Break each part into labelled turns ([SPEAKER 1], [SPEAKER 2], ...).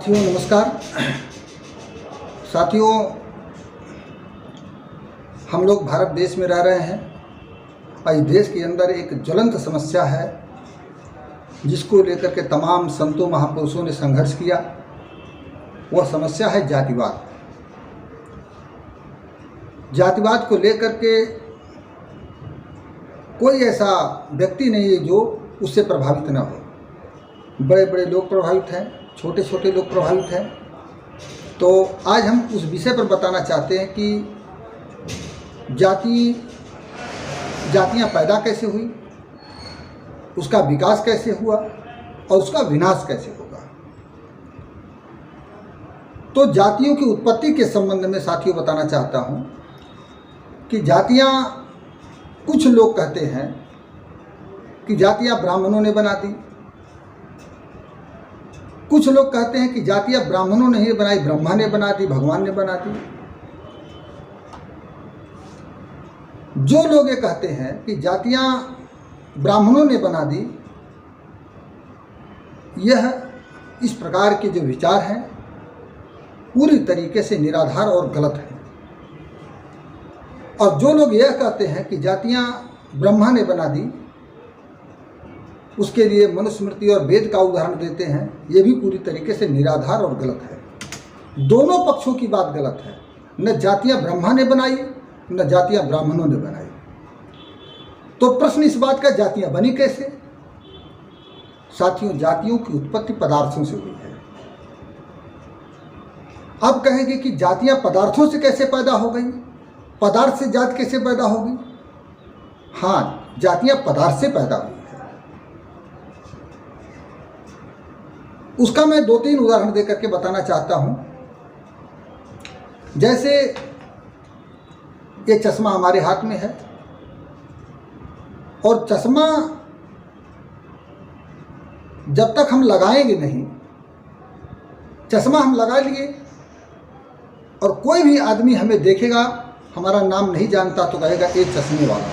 [SPEAKER 1] साथियों नमस्कार। साथियों, हम लोग भारत देश में रह रहे हैं और इस देश के अंदर एक ज्वलंत समस्या है जिसको लेकर के तमाम संतों महापुरुषों ने संघर्ष किया। वह समस्या है जातिवाद। जातिवाद को लेकर के कोई ऐसा व्यक्ति नहीं है जो उससे प्रभावित न हो। बड़े बड़े लोग प्रभावित हैं, छोटे छोटे लोग प्रभावित हैं। तो आज हम उस विषय पर बताना चाहते हैं कि जातियाँ पैदा कैसे हुई, उसका विकास कैसे हुआ और उसका विनाश कैसे होगा। तो जातियों की उत्पत्ति के संबंध में साथियों बताना चाहता हूँ कि जातियाँ, कुछ लोग कहते हैं कि जातियाँ ब्राह्मणों ने बना दी। कुछ लोग कहते हैं कि जातियाँ ब्राह्मणों ने ही बनाई, ब्रह्मा ने बना दी, भगवान ने बना दी। जो लोग ये कहते हैं कि जातियाँ ब्राह्मणों ने बना दी, यह इस प्रकार के जो विचार हैं पूरी तरीके से निराधार और गलत हैं। और जो लोग यह कहते हैं कि जातियाँ ब्रह्मा ने बना दी, उसके लिए मनुस्मृति और वेद का उदाहरण देते हैं, ये भी पूरी तरीके से निराधार और गलत है। दोनों पक्षों की बात गलत है। न जातियाँ ब्रह्मा ने बनाई, न जातियाँ ब्राह्मणों ने बनाई। तो प्रश्न इस बात का, जातियाँ बनी कैसे? साथियों, जातियों की उत्पत्ति पदार्थों से हुई है। अब कहेंगे कि जातियाँ पदार्थों से कैसे पैदा हो गई, पदार्थ से जात कैसे पैदा होगी? हाँ, जातियाँ पदार्थ से पैदा हुई है। उसका मैं 2-3 उदाहरण देकर के बताना चाहता हूं। जैसे ये चश्मा हमारे हाथ में है और चश्मा जब तक हम लगाएंगे नहीं, चश्मा हम लगा लिए और कोई भी आदमी हमें देखेगा, हमारा नाम नहीं जानता तो कहेगा ये चश्मे वाला।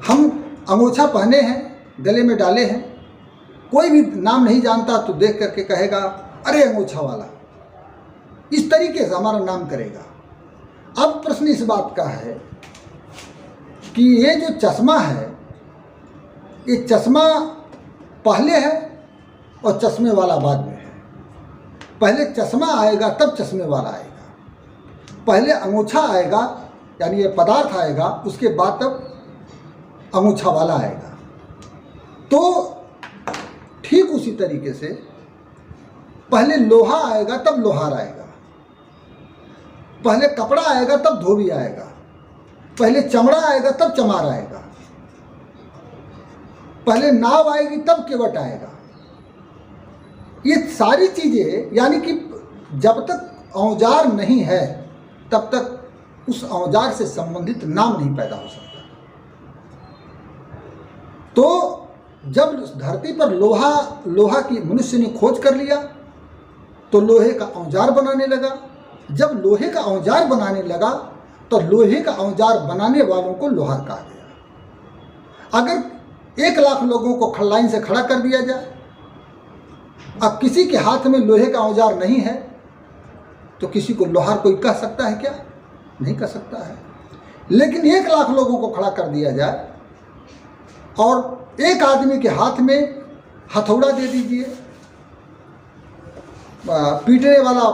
[SPEAKER 1] हम अंगूछा पहने हैं, गले में डाले हैं, कोई भी नाम नहीं जानता तो देख करके कहेगा अरे अंगूछा वाला। इस तरीके से हमारा नाम करेगा। अब प्रश्न इस बात का है कि ये जो चश्मा है, ये चश्मा पहले है और चश्मे वाला बाद में है। पहले चश्मा आएगा तब चश्मे वाला आएगा। पहले अंगूछा आएगा, यानी ये पदार्थ आएगा, उसके बाद तब अंगूछा वाला आएगा। तो ठीक उसी तरीके से पहले लोहा आएगा तब लोहार आएगा, पहले कपड़ा आएगा तब धोबी आएगा, पहले चमड़ा आएगा तब चमार आएगा, पहले नाव आएगी तब केवट आएगा। ये सारी चीजें, यानी कि जब तक औजार नहीं है तब तक उस औजार से संबंधित नाम नहीं पैदा हो सकता। तो जब धरती पर लोहा की मनुष्य ने खोज कर लिया तो लोहे का औजार बनाने लगा। जब लोहे का औजार बनाने लगा तो लोहे का औजार बनाने वालों को लोहार कहा गया। अगर 1 लाख लोगों को लाइन से खड़ा कर दिया जाए, अब किसी के हाथ में लोहे का औजार नहीं है तो किसी को लोहार कोई कह सकता है क्या? नहीं कह सकता है। लेकिन 1 लाख लोगों को खड़ा कर दिया जाए और एक आदमी के हाथ में हथौड़ा दे दीजिए, पीटने वाला,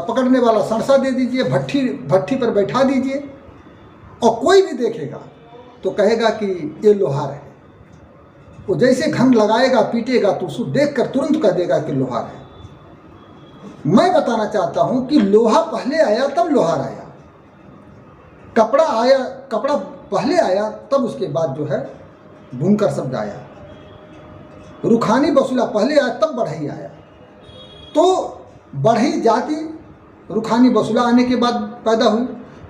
[SPEAKER 1] पकड़ने वाला सरसा दे दीजिए, भट्ठी पर बैठा दीजिए, और कोई भी देखेगा तो कहेगा कि ये लोहार है। वो जैसे घन लगाएगा, पीटेगा तो उसको देखकर तुरंत कह देगा कि लोहार है। मैं बताना चाहता हूं कि लोहा पहले आया तब लोहार आया, कपड़ा पहले आया तब उसके बाद जो है बुनकर शब्द आया, रुखानी बसुला पहले आया तब बढ़ई आया। तो बढ़ई जाति रुखानी बसुला आने के बाद पैदा हुई,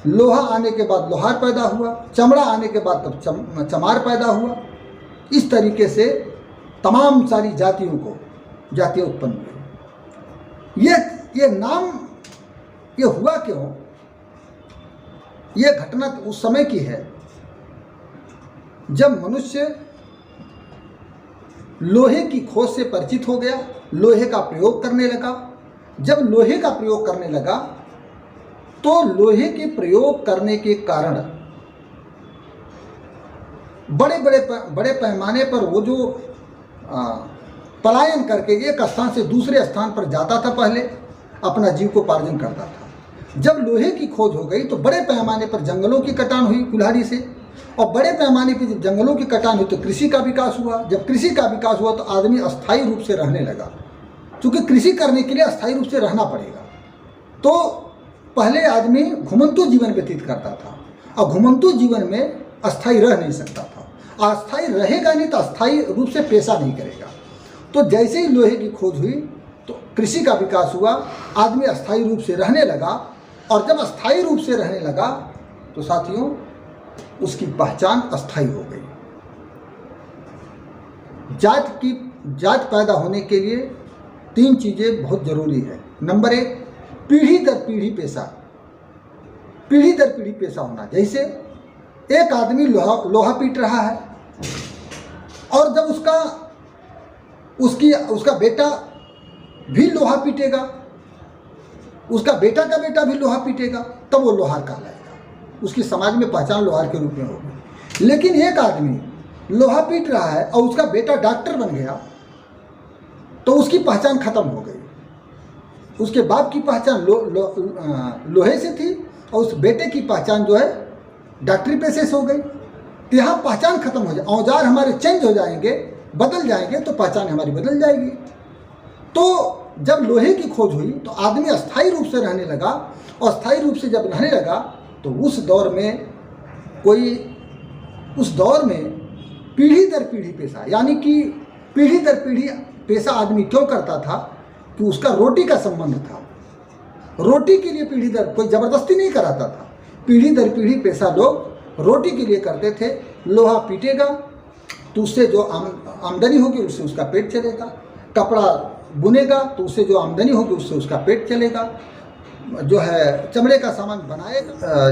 [SPEAKER 1] लोहा आने के बाद लोहार पैदा हुआ, चमड़ा आने के बाद तब चमार पैदा हुआ। इस तरीके से तमाम सारी जातियाँ उत्पन्न हुई। ये नाम ये हुआ क्यों? ये घटना उस समय की है जब मनुष्य लोहे की खोज से परिचित हो गया, लोहे का प्रयोग करने लगा। जब लोहे का प्रयोग करने लगा तो लोहे के प्रयोग करने के कारण बड़े पैमाने पर वो जो पलायन करके एक स्थान से दूसरे स्थान पर जाता था, पहले अपना जीविकोपार्जन करता था। जब लोहे की खोज हो गई तो बड़े पैमाने पर जंगलों की कटान हुई कुल्हाड़ी से, और बड़े पैमाने पर जब जंगलों की कटान हुई तो कृषि का विकास हुआ। जब कृषि का विकास हुआ तो आदमी अस्थायी रूप से रहने लगा, क्योंकि कृषि करने के लिए अस्थायी रूप से रहना पड़ेगा। तो पहले आदमी घुमंतु जीवन व्यतीत करता था, और घुमंतु जीवन में अस्थायी रह नहीं सकता था। अस्थायी रहेगा नहीं तो अस्थायी रूप से पेशा नहीं करेगा। तो जैसे ही लोहे की खोज हुई तो कृषि का विकास हुआ, आदमी अस्थायी रूप से रहने लगा, और जब अस्थायी रूप से रहने लगा तो साथियों उसकी पहचान अस्थायी हो गई। जात पैदा होने के लिए 3 चीज़ें बहुत ज़रूरी है। नंबर 1, पीढ़ी दर पीढ़ी पेशा होना। जैसे एक आदमी लोहा पीट रहा है, और जब उसका बेटा भी लोहा पीटेगा, उसका बेटा का बेटा भी लोहा पीटेगा, तब वो लोहार कहलाएगा। उसकी समाज में पहचान लोहार के रूप में होगी। लेकिन एक आदमी लोहा पीट रहा है और उसका बेटा डॉक्टर बन गया तो उसकी पहचान खत्म हो गई। उसके बाप की पहचान लोहे से थी, और उस बेटे की पहचान जो है डॉक्टरी पेशे से हो गई। तो यहाँ पहचान खत्म हो जाए, औजार हमारे चेंज हो जाएंगे, बदल जाएंगे, तो पहचान हमारी बदल जाएगी। तो जब लोहे की खोज हुई तो आदमी अस्थायी रूप से रहने लगा, और अस्थायी रूप से जब रहने लगा तो उस दौर में पीढ़ी दर पीढ़ी पेशा, यानी कि पीढ़ी दर पीढ़ी पेशा आदमी क्यों करता था कि उसका रोटी का संबंध था। रोटी के लिए पीढ़ी दर, कोई ज़बरदस्ती नहीं कराता था, पीढ़ी दर पीढ़ी पेशा लोग रोटी के लिए करते थे। लोहा पीटेगा तो उससे जो आमदनी होगी उससे उसका पेट चलेगा, कपड़ा बुनेगा तो उससे जो आमदनी होगी उससे उसका पेट चलेगा, जो है चमड़े का सामान बनाएगा।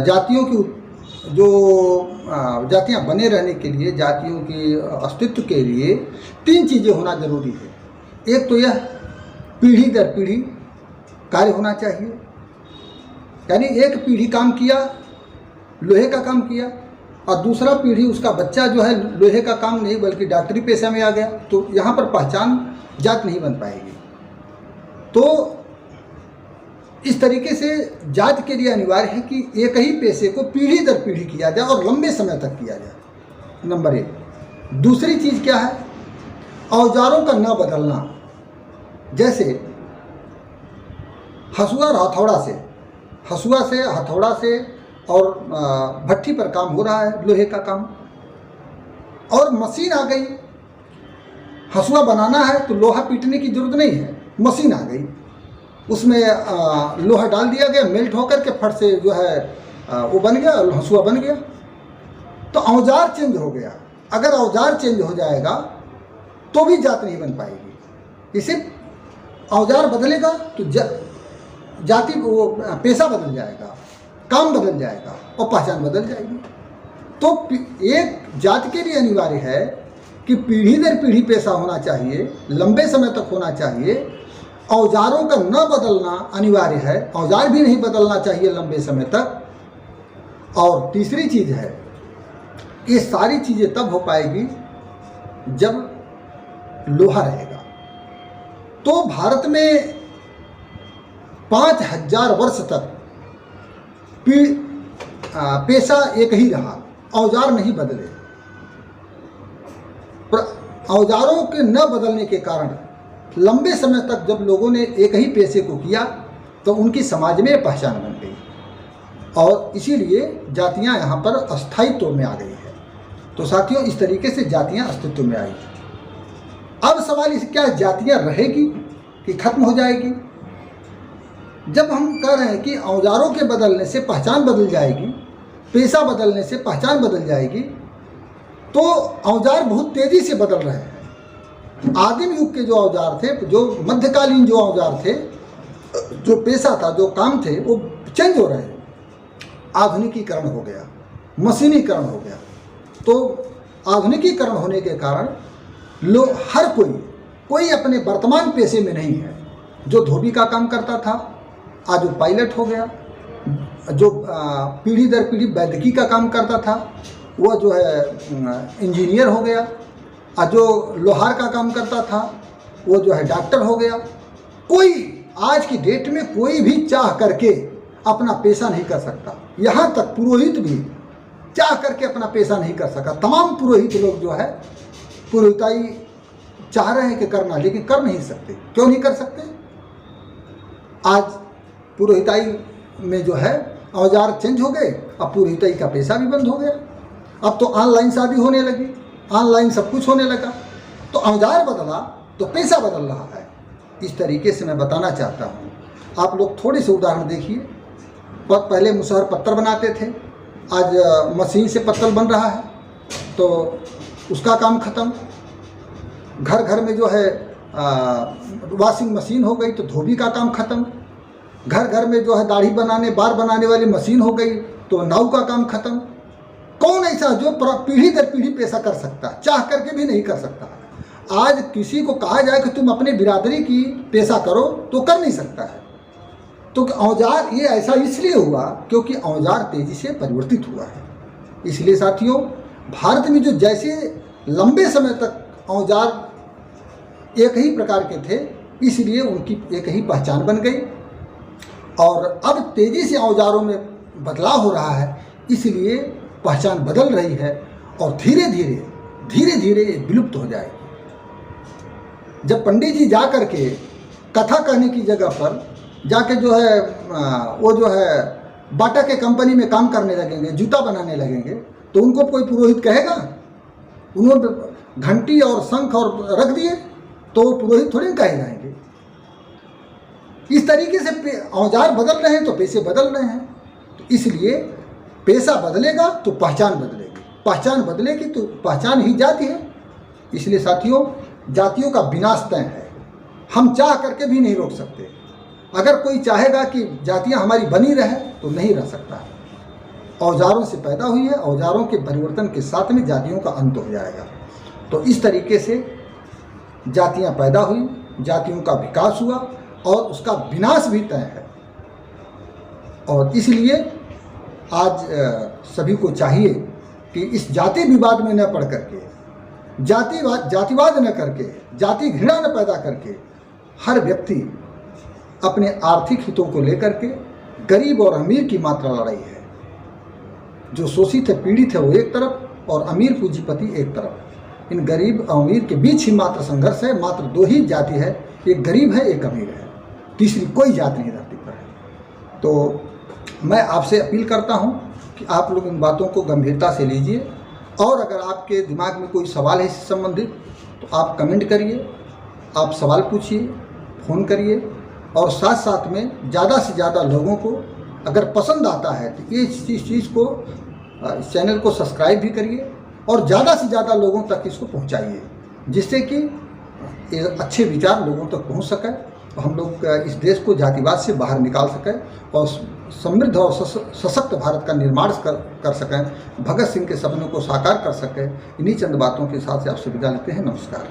[SPEAKER 1] जातियाँ बने रहने के लिए, जातियों के अस्तित्व के लिए 3 चीज़ें होना जरूरी है। एक तो यह पीढ़ी दर पीढ़ी कार्य होना चाहिए, यानी एक पीढ़ी काम किया, लोहे का काम किया, और दूसरा पीढ़ी उसका बच्चा जो है लोहे का काम नहीं बल्कि डॉक्टरी पेशा में आ गया, तो यहाँ पर पहचान जात नहीं बन पाएगी। तो इस तरीके से जात के लिए अनिवार्य है कि एक ही पेशे को पीढ़ी दर पीढ़ी किया जाए और लंबे समय तक किया जाए। नंबर 1। दूसरी चीज़ क्या है? औजारों का न बदलना। जैसे हसुआ से हथौड़ा से और भट्ठी पर काम हो रहा है लोहे का काम, और मशीन आ गई। हसुआ बनाना है तो लोहा पीटने की जरूरत नहीं है, मशीन आ गई, उसमें लोहा डाल दिया गया, मेल्ट होकर के फट से जो है वो बन गया, हसुआ बन गया। तो औजार चेंज हो गया। अगर औजार चेंज हो जाएगा तो भी जात नहीं बन पाएगी। इसे औजार बदलेगा तो जाति वो पेशा बदल जाएगा, काम बदल जाएगा और पहचान बदल जाएगी। तो एक जात के लिए अनिवार्य है कि पीढ़ी दर पीढ़ी पेशा होना चाहिए, लंबे समय तक होना चाहिए। औजारों का न बदलना अनिवार्य है, औजार भी नहीं बदलना चाहिए लंबे समय तक। और तीसरी चीज़ है, ये सारी चीज़ें तब हो पाएगी जब लोहा रहेगा। तो भारत में 5000 वर्ष तक पेशा एक ही रहा, औजार नहीं बदले। औजारों के न बदलने के कारण लंबे समय तक जब लोगों ने एक ही पेशे को किया तो उनकी समाज में पहचान बन गई, और इसीलिए जातियां यहाँ पर अस्थायित्व में आ गई है। तो साथियों, इस तरीके से जातियां अस्तित्व में आई। अब सवाल इस क्या जातियां रहेगी कि खत्म हो जाएगी? जब हम कह रहे हैं कि औजारों के बदलने से पहचान बदल जाएगी, पेशा बदलने से पहचान बदल जाएगी, तो औजार बहुत तेज़ी से बदल रहे हैं। आदिम युग के जो औजार थे, जो मध्यकालीन जो औजार थे, जो पेशा था, जो काम थे, वो चेंज हो रहे हैं। आधुनिकीकरण हो गया, मशीनीकरण हो गया। तो आधुनिकीकरण होने के कारण लोग हर कोई अपने वर्तमान पेशे में नहीं है। जो धोबी का काम करता था आज वो पायलट हो गया, जो पीढ़ी दर पीढ़ी वैद्यकी का काम करता था वो जो है इंजीनियर हो गया, और जो लोहार का काम करता था वो जो है डॉक्टर हो गया। कोई आज की डेट में कोई भी चाह करके अपना पेशा नहीं कर सकता, यहाँ तक पुरोहित भी चाह करके अपना पेशा नहीं कर सका। तमाम पुरोहित लोग जो है पुरोहिताई चाह रहे हैं कि करना, लेकिन कर नहीं सकते। क्यों नहीं कर सकते? आज पुरोहिताई में जो है औजार चेंज हो गए, अब पुरोहिताई का पेशा भी बंद हो गया। अब तो ऑनलाइन शादी होने लगी, ऑनलाइन सब कुछ होने लगा, तो औजार बदला तो पेशा बदल रहा है। इस तरीके से मैं बताना चाहता हूँ। आप लोग थोड़े से उदाहरण देखिए। पहले मुसहर पत्थर बनाते थे, आज मशीन से पत्थर बन रहा है, तो उसका काम ख़त्म। घर घर में जो है वॉशिंग मशीन हो गई तो धोबी का काम ख़त्म। घर घर में जो है दाढ़ी बनाने बाल बनाने वाली मशीन हो गई तो नाऊ का काम ख़त्म। कौन ऐसा जो पीढ़ी दर पीढ़ी पेशा कर सकता, चाह करके भी नहीं कर सकता। आज किसी को कहा जाए कि तुम अपने बिरादरी की पेशा करो तो कर नहीं सकता है। तो औजार ये ऐसा इसलिए हुआ क्योंकि औजार तेजी से परिवर्तित हुआ है। इसलिए साथियों, भारत में जो जैसे लंबे समय तक औजार एक ही प्रकार के थे, इसलिए उनकी एक ही पहचान बन गई, और अब तेजी से औजारों में बदलाव हो रहा है, इसलिए पहचान बदल रही है और धीरे धीरे ये विलुप्त हो जाएगी। जब पंडित जी जा कर के कथा कहने की जगह पर जाके जो है वो जो है बाटा के कंपनी में काम करने लगेंगे, जूता बनाने लगेंगे, तो उनको कोई पुरोहित कहेगा? उन्होंने घंटी और शंख और रख दिए तो वो पुरोहित थोड़ी कहे जाएंगे। इस तरीके से औजार बदल रहे हैं तो पेशे बदल रहे हैं। तो इसलिए पेशा बदलेगा तो पहचान बदलेगी, पहचान बदलेगी तो पहचान ही जाति है। इसलिए साथियों, जातियों का विनाश तय है, हम चाह करके भी नहीं रोक सकते। अगर कोई चाहेगा कि जातियां हमारी बनी रहे तो नहीं रह सकता है। औजारों से पैदा हुई है, औजारों के परिवर्तन के साथ में जातियों का अंत हो जाएगा। तो इस तरीके से जातियां पैदा हुई, जातियों का विकास हुआ और उसका विनाश भी तय है। और इसलिए आज सभी को चाहिए कि इस जाति विवाद में न पड़ करके, जातिवाद न करके, जाति घृणा न पैदा करके, हर व्यक्ति अपने आर्थिक हितों को लेकर के गरीब और अमीर की मात्रा लड़ाई है। जो शोषित है, पीड़ित है, वो एक तरफ और अमीर पूंजीपति एक तरफ। इन गरीब और अमीर के बीच ही मात्र संघर्ष है। मात्र दो ही जाति है, एक गरीब है, एक अमीर है, तीसरी कोई जाति नहीं धरती पर है। तो मैं आपसे अपील करता हूं कि आप लोग इन बातों को गंभीरता से लीजिए, और अगर आपके दिमाग में कोई सवाल है इससे संबंधित तो आप कमेंट करिए, आप सवाल पूछिए, फ़ोन करिए, और साथ साथ में ज़्यादा से ज़्यादा लोगों को अगर पसंद आता है तो ये चीज़ को, इस चैनल को सब्सक्राइब भी करिए और ज़्यादा से ज़्यादा लोगों तक इसको पहुंचाइए, जिससे कि अच्छे विचार लोगों तक पहुंच सके और हम लोग इस देश को जातिवाद से बाहर निकाल सकें और समृद्ध और सशक्त भारत का निर्माण कर सकें, भगत सिंह के सपनों को साकार कर सकें। इन्हीं चंद बातों के साथ से आपसे विदा लेते हैं। नमस्कार।